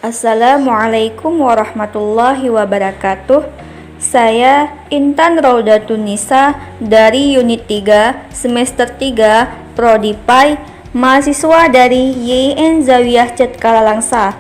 Assalamualaikum warahmatullahi wabarakatuh. Saya Intan Raudatun Nisa dari Unit 3 Semester 3 Prodi PAI, mahasiswa dari YIN Zawiyah Cetkalalangsa.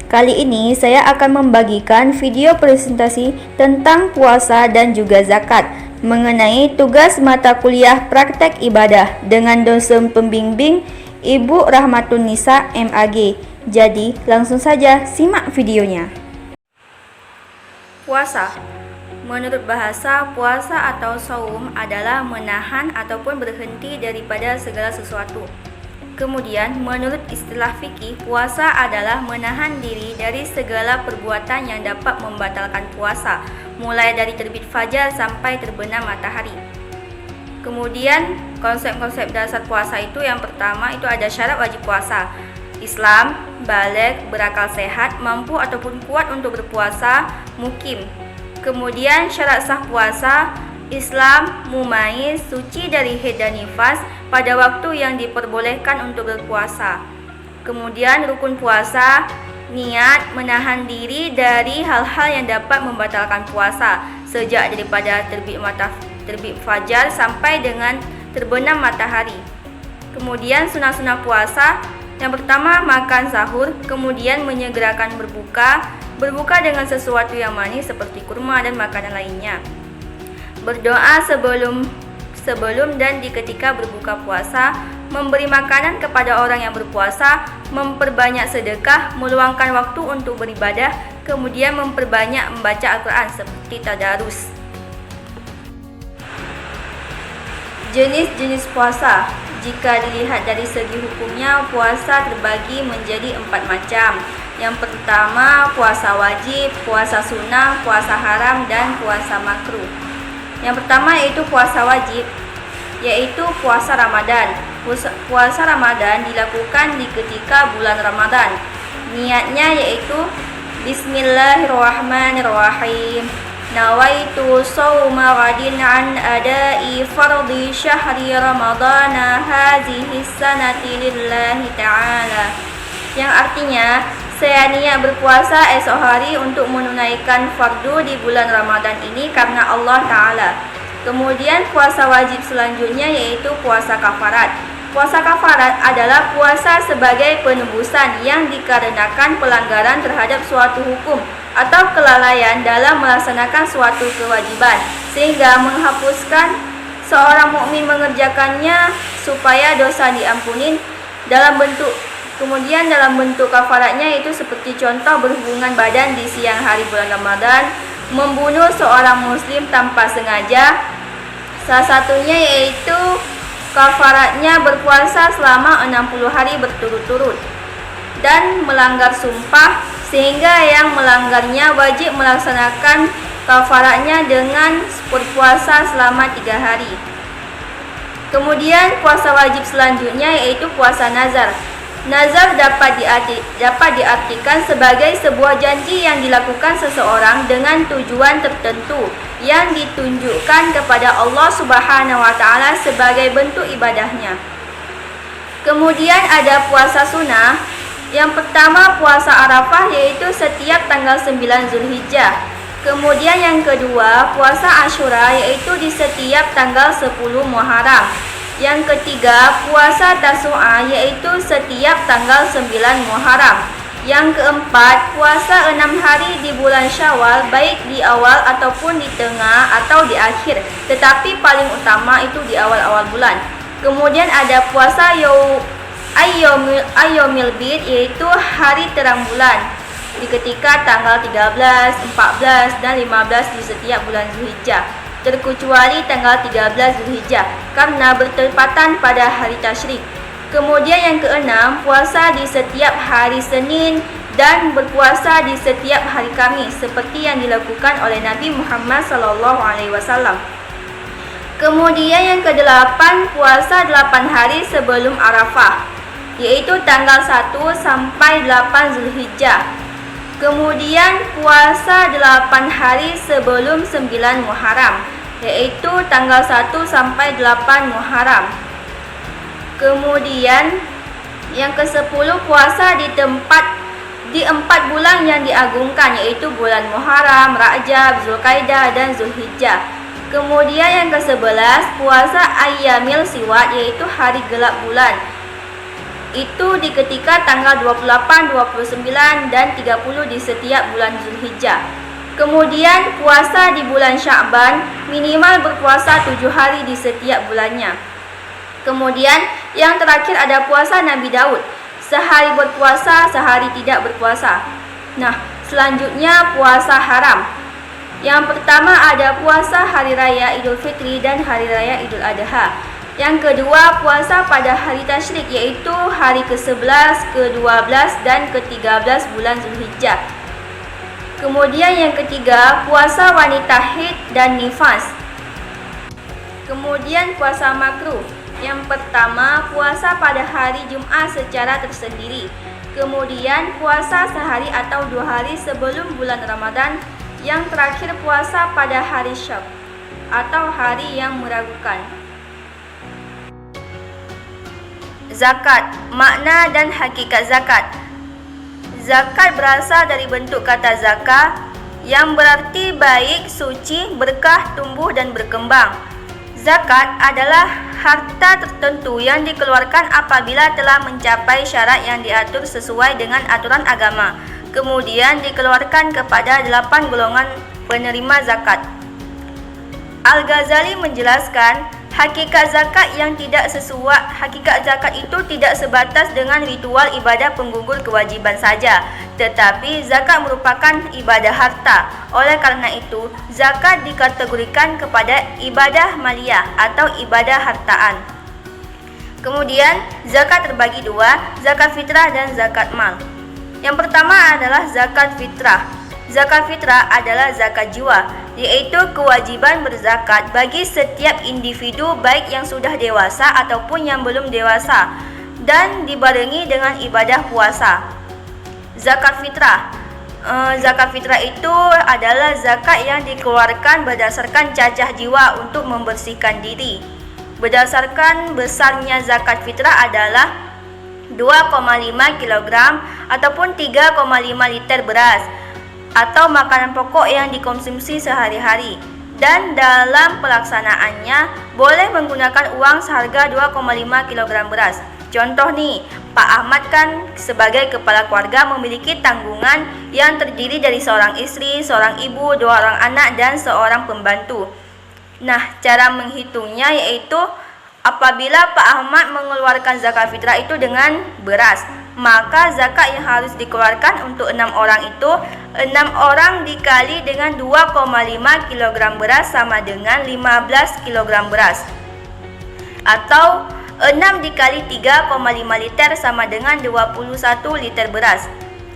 Kali ini saya akan membagikan video presentasi tentang puasa dan juga zakat mengenai tugas mata kuliah praktek ibadah dengan dosen pembimbing Ibu Rahmatun Nisa MAG. Jadi, langsung saja simak videonya. Puasa. Menurut bahasa, puasa atau saum adalah menahan ataupun berhenti daripada segala sesuatu. Kemudian, menurut istilah fikih, puasa adalah menahan diri dari segala perbuatan yang dapat membatalkan puasa, mulai dari terbit fajar sampai terbenam matahari. Kemudian, konsep-konsep dasar puasa itu yang pertama itu ada syarat wajib puasa. Islam, baligh, berakal sehat, mampu ataupun kuat untuk berpuasa, mukim. Kemudian syarat sah puasa, Islam, mumayyiz, suci dari haid dan nifas pada waktu yang diperbolehkan untuk berpuasa. Kemudian rukun puasa, niat, menahan diri dari hal-hal yang dapat membatalkan puasa, sejak daripada terbit fajar sampai dengan terbenam matahari. Kemudian sunah-sunah puasa, yang pertama makan sahur, kemudian menyegerakan berbuka dengan sesuatu yang manis seperti kurma dan makanan lainnya. Berdoa sebelum dan di ketika berbuka puasa, memberi makanan kepada orang yang berpuasa, memperbanyak sedekah, meluangkan waktu untuk beribadah, kemudian memperbanyak membaca Al-Quran seperti tadarus. Jenis-jenis puasa. Jika dilihat dari segi hukumnya, puasa terbagi menjadi 4 macam. Yang pertama, puasa wajib, puasa sunnah, puasa haram, dan puasa makruh. Yang pertama yaitu puasa wajib, yaitu puasa Ramadan. Puasa Ramadan dilakukan di ketika bulan Ramadan. Niatnya yaitu Bismillahirrahmanirrahim. Nawaitu sawma ghadin an adai fardhi syahri ramadana hazihi sanati lillahi ta'ala, yang artinya saya niat berpuasa esok hari untuk menunaikan fardu di bulan Ramadan ini karena Allah Ta'ala. Kemudian puasa wajib selanjutnya yaitu puasa kafarat. Puasa kafarat adalah puasa sebagai penebusan yang dikarenakan pelanggaran terhadap suatu hukum atau kelalaian dalam melaksanakan suatu kewajiban, sehingga menghapuskan seorang mukmin mengerjakannya supaya dosa diampuni Kemudian dalam bentuk kafaratnya itu seperti contoh berhubungan badan di siang hari bulan Ramadan, membunuh seorang muslim tanpa sengaja. Salah satunya yaitu kafaratnya berpuasa selama 60 hari berturut-turut dan melanggar sumpah, sehingga yang melanggarnya wajib melaksanakan kafaratnya dengan berpuasa selama 3 hari. Kemudian puasa wajib selanjutnya yaitu puasa nazar. Nazar dapat diartikan sebagai sebuah janji yang dilakukan seseorang dengan tujuan tertentu yang ditunjukkan kepada Allah Subhanahu wa Ta'ala sebagai bentuk ibadahnya. Kemudian ada puasa sunnah. Yang pertama puasa Arafah, yaitu setiap tanggal 9 Zulhijjah. Kemudian yang kedua puasa Asyura, yaitu di setiap tanggal 10 Muharram. Yang ketiga puasa Tasu'a, yaitu setiap tanggal 9 Muharram. Yang keempat puasa 6 hari di bulan Syawal, baik di awal ataupun di tengah atau di akhir, tetapi paling utama itu di awal-awal bulan. Kemudian ada puasa Ayyamil Bid, yaitu hari terang bulan di ketika tanggal 13, 14, dan 15 di setiap bulan Zulhijjah, terkecuali tanggal 13 Zulhijjah karena bertepatan pada hari tasyrik. Kemudian yang keenam, puasa di setiap hari Senin dan berpuasa di setiap hari Kamis seperti yang dilakukan oleh Nabi Muhammad SAW. Kemudian yang kedelapan, puasa 8 hari sebelum Arafah, yaitu tanggal 1 sampai 8 Zulhijjah. Kemudian puasa 8 hari sebelum 9 Muharram, yaitu tanggal 1 sampai 8 Muharram. Kemudian yang ke-10 puasa di tempat di 4 bulan yang diagungkan, yaitu bulan Muharram, Rajab, Zulkaidah, dan Zulhijjah. Kemudian yang ke-11, puasa Ayyamil Siwat, yaitu hari gelap bulan. Itu di ketika tanggal 28, 29, dan 30 di setiap bulan Zulhijjah. Kemudian puasa di bulan Sya'ban, minimal berpuasa 7 hari di setiap bulannya. Kemudian yang terakhir ada puasa Nabi Daud, sehari berpuasa, sehari tidak berpuasa. Nah, selanjutnya puasa haram. Yang pertama ada puasa hari raya Idul Fitri dan hari raya Idul Adha. Yang kedua puasa pada hari tasyrik, yaitu hari ke-11, ke-12, dan ke-13 bulan Zulhijjah. Kemudian yang ketiga puasa wanita haid dan nifas. Kemudian puasa makruh. Yang pertama, puasa pada hari Jumat secara tersendiri. Kemudian puasa sehari atau 2 hari sebelum bulan Ramadan. Yang terakhir, puasa pada hari Syak atau hari yang meragukan. Zakat, makna dan hakikat zakat. Zakat berasal dari bentuk kata zakah yang berarti baik, suci, berkah, tumbuh dan berkembang. Zakat adalah harta tertentu yang dikeluarkan apabila telah mencapai syarat yang diatur sesuai dengan aturan agama. Kemudian dikeluarkan kepada 8 golongan penerima zakat. Al-Ghazali menjelaskan, hakikat zakat itu tidak sebatas dengan ritual ibadah penggugur kewajiban saja, tetapi zakat merupakan ibadah harta. Oleh karena itu, zakat dikategorikan kepada ibadah maliyah atau ibadah hartaan. Kemudian, zakat terbagi 2, zakat fitrah dan zakat mal. Yang pertama adalah zakat fitrah. Zakat fitrah adalah zakat jiwa, yaitu kewajiban berzakat bagi setiap individu baik yang sudah dewasa ataupun yang belum dewasa, dan dibarengi dengan ibadah puasa. Zakat fitrah. Zakat fitrah itu adalah zakat yang dikeluarkan berdasarkan cacah jiwa untuk membersihkan diri. Berdasarkan besarnya zakat fitrah adalah 2,5 kg ataupun 3,5 liter beras atau makanan pokok yang dikonsumsi sehari-hari. Dan dalam pelaksanaannya boleh menggunakan uang seharga 2,5 kg beras. Contoh nih, Pak Ahmad kan sebagai kepala keluarga memiliki tanggungan yang terdiri dari seorang istri, seorang ibu, 2 orang anak, dan seorang pembantu. Nah, cara menghitungnya yaitu apabila Pak Ahmad mengeluarkan zakat fitrah itu dengan beras, maka zakat yang harus dikeluarkan untuk 6 orang itu 6 orang dikali dengan 2,5 kg beras sama dengan 15 kg beras, atau 6 dikali 3,5 liter sama dengan 21 liter beras.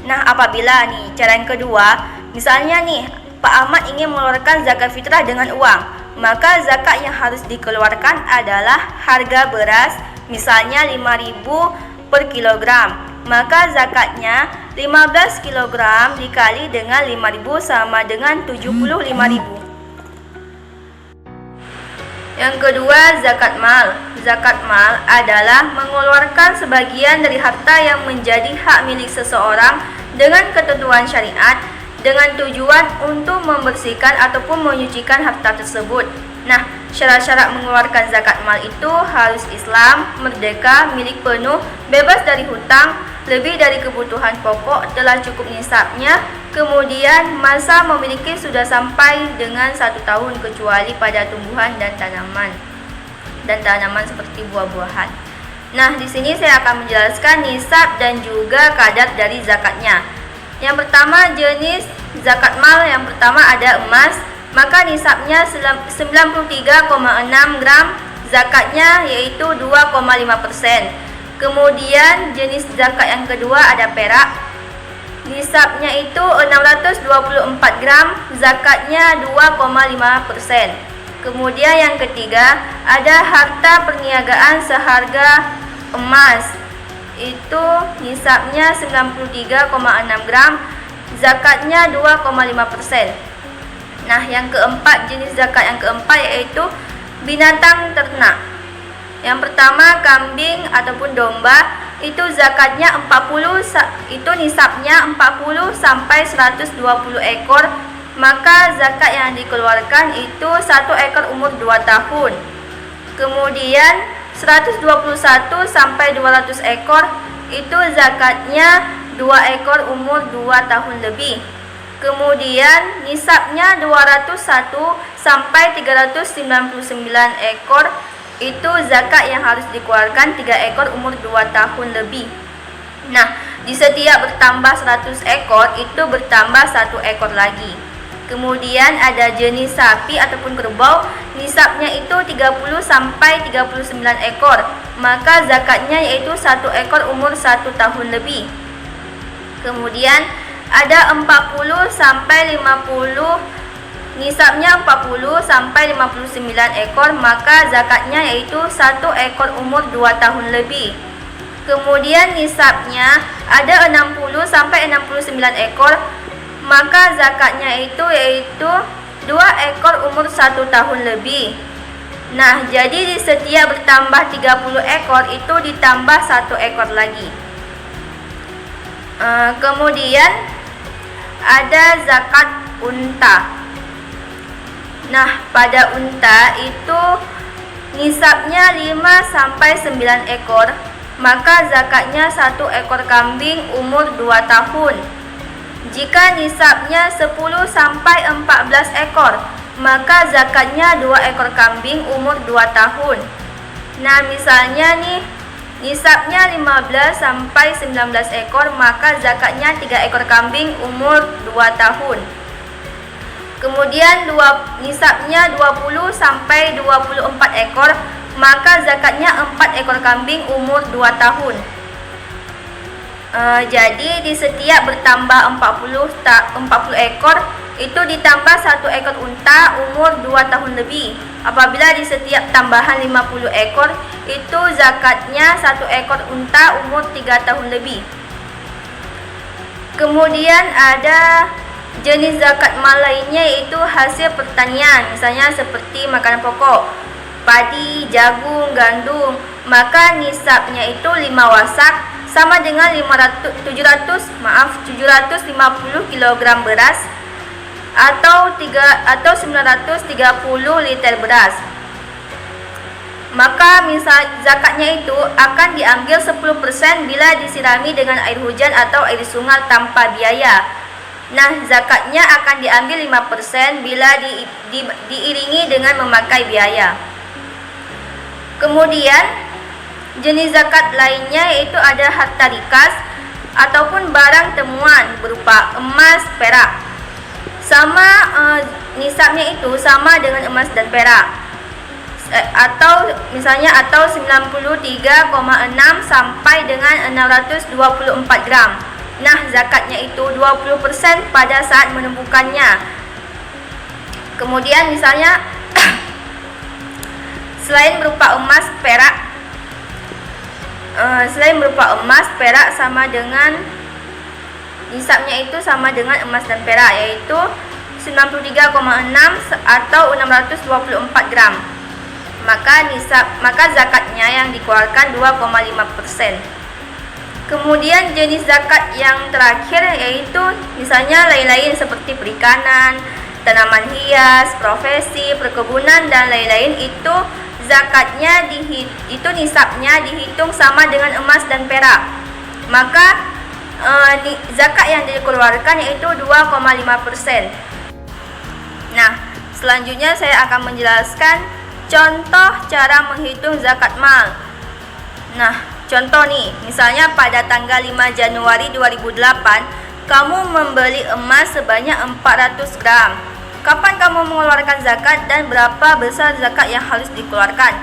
Nah, apabila nih cara yang kedua, misalnya nih Pak Ahmad ingin mengeluarkan zakat fitrah dengan uang, maka zakat yang harus dikeluarkan adalah harga beras, misalnya 5.000 per kilogram. Maka zakatnya 15 kg dikali dengan 5.000 sama dengan 75.000. Yang kedua, zakat mal. Zakat mal adalah mengeluarkan sebagian dari harta yang menjadi hak milik seseorang dengan ketentuan syariat, dengan tujuan untuk membersihkan ataupun menyucikan harta tersebut. Nah, syarat-syarat mengeluarkan zakat mal itu harus Islam, merdeka, milik penuh, bebas dari hutang, lebih dari kebutuhan pokok, telah cukup nisabnya, kemudian masa memiliki sudah sampai dengan 1 tahun kecuali pada tumbuhan dan tanaman seperti buah-buahan. Nah, di sini saya akan menjelaskan nisab dan juga kadar dari zakatnya. Yang pertama, jenis zakat mal yang pertama ada emas, maka nisabnya 93,6 gram, zakatnya yaitu 2,5%. Kemudian jenis zakat yang kedua ada perak, nisabnya itu 624 gram, zakatnya 2,5%. Kemudian yang ketiga ada harta perniagaan seharga emas, itu nisabnya 93,6 gram, zakatnya 2,5%. Nah, yang keempat, jenis zakat yang keempat yaitu binatang ternak. Yang pertama kambing ataupun domba, itu zakatnya 40, itu nisabnya 40 sampai 120 ekor, maka zakat yang dikeluarkan itu 1 ekor umur 2 tahun. Kemudian 121 sampai 200 ekor itu zakatnya 2 ekor umur 2 tahun lebih. Kemudian nisabnya 201 sampai 399 ekor, itu zakat yang harus dikeluarkan 3 ekor umur 2 tahun lebih. Nah, di setiap bertambah 100 ekor itu bertambah 1 ekor lagi. Kemudian ada jenis sapi ataupun kerbau, nisabnya itu 30 sampai 39 ekor, maka zakatnya yaitu 1 ekor umur 1 tahun lebih. Kemudian ada 40 sampai 50, nisabnya 40 sampai 59 ekor, maka zakatnya yaitu 1 ekor umur 2 tahun lebih. Kemudian nisabnya ada 60 sampai 69 ekor, maka zakatnya itu yaitu 2 ekor umur 1 tahun lebih. Nah, jadi di setiap bertambah 30 ekor itu ditambah 1 ekor lagi. Kemudian ada zakat unta. Nah, pada unta itu nisabnya 5 sampai 9 ekor, maka zakatnya 1 ekor kambing umur 2 tahun. Jika nisabnya 10 sampai 14 ekor, maka zakatnya 2 ekor kambing umur 2 tahun. Nah, misalnya nih, nisabnya 15 sampai 19 ekor, maka zakatnya 3 ekor kambing umur 2 tahun. Kemudian nisabnya 20 sampai 24 ekor, maka zakatnya 4 ekor kambing umur 2 tahun. Jadi di setiap bertambah 40 ekor itu ditambah 1 ekor unta umur 2 tahun lebih. Apabila di setiap tambahan 50 ekor itu zakatnya 1 ekor unta umur 3 tahun lebih. Kemudian ada jenis zakat mal lainnya, yaitu hasil pertanian, misalnya seperti makanan pokok, padi, jagung, gandum, maka nisabnya itu 5 wasak sama dengan 750 kg beras atau 930 liter beras. Maka misal zakatnya itu akan diambil 10% bila disirami dengan air hujan atau air sungai tanpa biaya. Nah, zakatnya akan diambil 5% bila diiringi dengan memakai biaya. Kemudian jenis zakat lainnya yaitu ada harta rikas ataupun barang temuan berupa emas, perak. Nisabnya itu sama dengan emas dan perak. Atau 93,6 sampai dengan 624 gram. Nah, zakatnya itu 20% pada saat menemukannya. Kemudian misalnya selain berupa emas, perak sama dengan nisabnya itu sama dengan emas dan perak, yaitu 93,6 atau 624 gram. Maka zakatnya yang dikeluarkan 2,5%. Kemudian jenis zakat yang terakhir yaitu misalnya lain-lain seperti perikanan, tanaman hias, profesi, perkebunan dan lain-lain, itu zakatnya nisabnya dihitung sama dengan emas dan perak. Maka zakat yang dikeluarkan yaitu 2,5%. Nah, selanjutnya saya akan menjelaskan contoh cara menghitung zakat mal. Nah, contoh nih, misalnya pada tanggal 5 Januari 2008 kamu membeli emas sebanyak 400 gram. Kapan kamu mengeluarkan zakat dan berapa besar zakat yang harus dikeluarkan?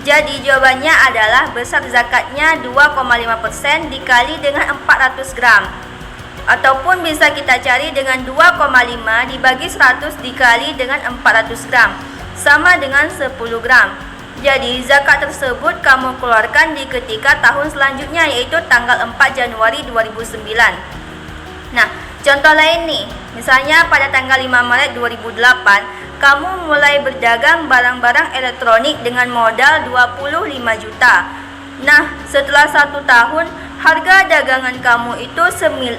Jadi jawabannya adalah besar zakatnya 2,5% dikali dengan 400 gram. Ataupun bisa kita cari dengan 2,5 dibagi 100 dikali dengan 400 gram, sama dengan 10 gram. Jadi zakat tersebut kamu keluarkan di ketika tahun selanjutnya, yaitu tanggal 4 Januari 2009. Nah, contoh lain nih, misalnya pada tanggal 5 Maret 2008 kamu mulai berdagang barang-barang elektronik dengan modal 25 juta. Nah, setelah 1 tahun, harga dagangan kamu itu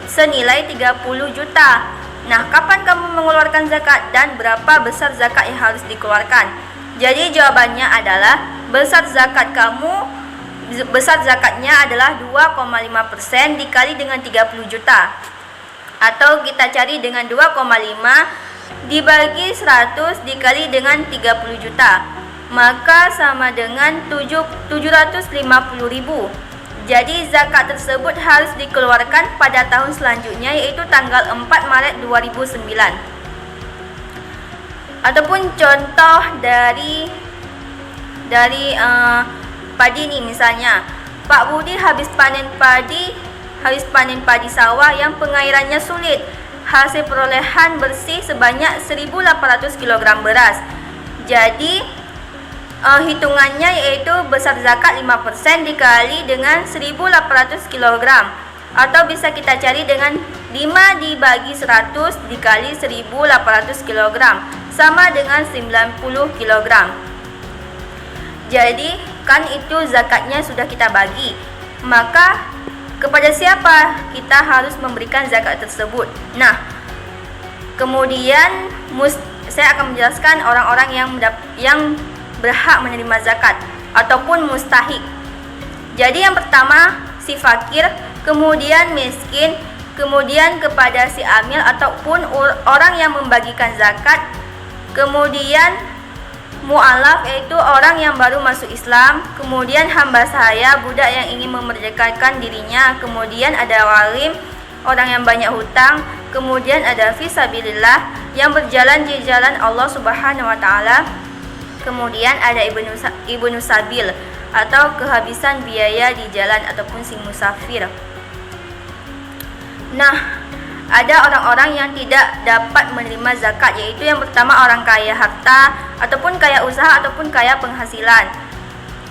senilai 30 juta. Nah, kapan kamu mengeluarkan zakat dan berapa besar zakat yang harus dikeluarkan? Jadi jawabannya adalah besar zakatnya adalah 2,5% dikali dengan 30 juta. Atau kita cari dengan 2,5 dibagi 100 dikali dengan 30 juta. Maka sama dengan 750.000. Jadi zakat tersebut harus dikeluarkan pada tahun selanjutnya, yaitu tanggal 4 Maret 2009. Ataupun contoh dari padi nih, misalnya Pak Budi habis panen padi sawah yang pengairannya sulit. Hasil perolehan bersih sebanyak 1.800 kg beras. Jadi hitungannya yaitu besar zakat 5% dikali dengan 1.800 kg, atau bisa kita cari dengan 5 dibagi 100 dikali 1.800 kg sama dengan 90 kg. Jadi kan itu zakatnya sudah kita bagi. Maka kepada siapa kita harus memberikan zakat tersebut? Nah, kemudian saya akan menjelaskan orang-orang yang berhak menerima zakat ataupun mustahik. Jadi yang pertama si fakir, kemudian miskin, kemudian kepada si amil ataupun orang yang membagikan zakat, kemudian mu'alaf yaitu orang yang baru masuk Islam, kemudian hamba sahaya budak yang ingin memerdekakan dirinya, kemudian ada walim orang yang banyak hutang, kemudian ada fisabilillah yang berjalan di jalan Allah Subhanahu wa taala. Kemudian ada ibnu sabil atau kehabisan biaya di jalan ataupun si musafir. Nah, ada orang-orang yang tidak dapat menerima zakat, yaitu yang pertama orang kaya harta ataupun kaya usaha ataupun kaya penghasilan.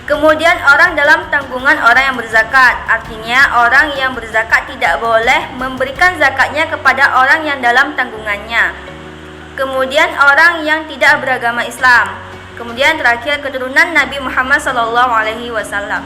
Kemudian orang dalam tanggungan orang yang berzakat, artinya orang yang berzakat tidak boleh memberikan zakatnya kepada orang yang dalam tanggungannya. Kemudian orang yang tidak beragama Islam. Kemudian terakhir keturunan Nabi Muhammad SAW.